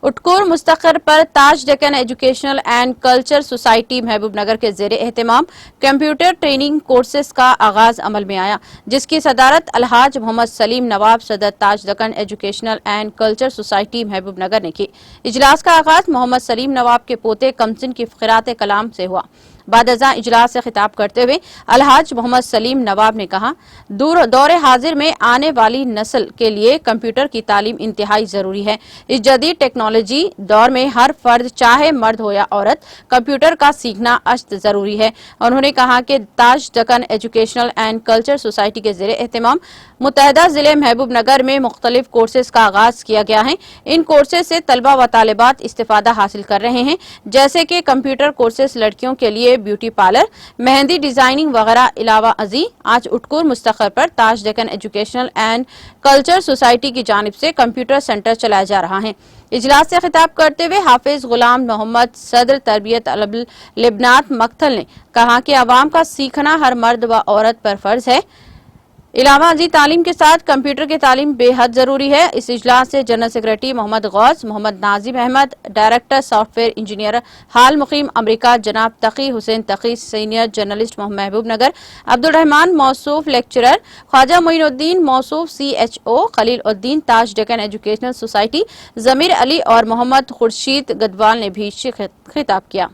اٹکور مستقر پر Taj Deccan educational and culture society Mahbubnagar کے زیر اہتمام کمپیوٹر ٹریننگ کورسز کا آغاز عمل میں آیا، جس کی صدارت الحاج محمد سلیم نواب صدر Taj Deccan educational and culture society Mahbubnagar نے کی۔ اجلاس کا آغاز محمد سلیم نواب کے پوتے کمسن کی قرات کلام سے ہوا۔ بعد ازاں اجلاس سے خطاب کرتے ہوئے الحاج محمد سلیم نواب نے کہا، دور حاضر میں آنے والی نسل کے لیے کمپیوٹر کی تعلیم انتہائی ضروری ہے۔ اس جدید ٹیکنالوجی دور میں ہر فرد چاہے مرد ہو یا عورت کمپیوٹر کا سیکھنا اشد ضروری ہے۔ انہوں نے کہا کہ Taj Deccan educational and culture society کے زیر اہتمام متحدہ ضلع محبوب نگر میں مختلف کورسز کا آغاز کیا گیا ہے۔ ان کورسز سے طلبہ و طالبات استفادہ حاصل کر رہے ہیں، جیسے کہ کمپیوٹر کورسز لڑکیوں کے لیے بیوٹی پارلر، مہندی ڈیزائننگ وغیرہ۔ علاوہ ازیں آج اٹکور مستقر پر Taj Deccan educational and culture society کی جانب سے کمپیوٹر سینٹر چلایا جا رہا ہے۔ اجلاس سے خطاب کرتے ہوئے حافظ غلام محمد صدر تربیت لبنات مکتھل نے کہا کہ عوام کا سیکھنا ہر مرد و عورت پر فرض ہے۔ علاوہ ازیں تعلیم کے ساتھ کمپیوٹر کی تعلیم بے حد ضروری ہے۔ اس اجلاس سے general secretary Mohammed Ghaus, Mohammed Nazim Ahmed, director software engineer حال مقیم امریکہ جناب Taqi Hussain Taqi, senior journalist Mahbubnagar Abdul Rahman موصوف لیکچرر، خواجہ معین الدین موصوف CHO، خلیل الدین تاج ڈیکن ایجوکیشنل سوسائٹی، ضمیر علی اور محمد خورشید گدوال نے بھی خطاب کیا۔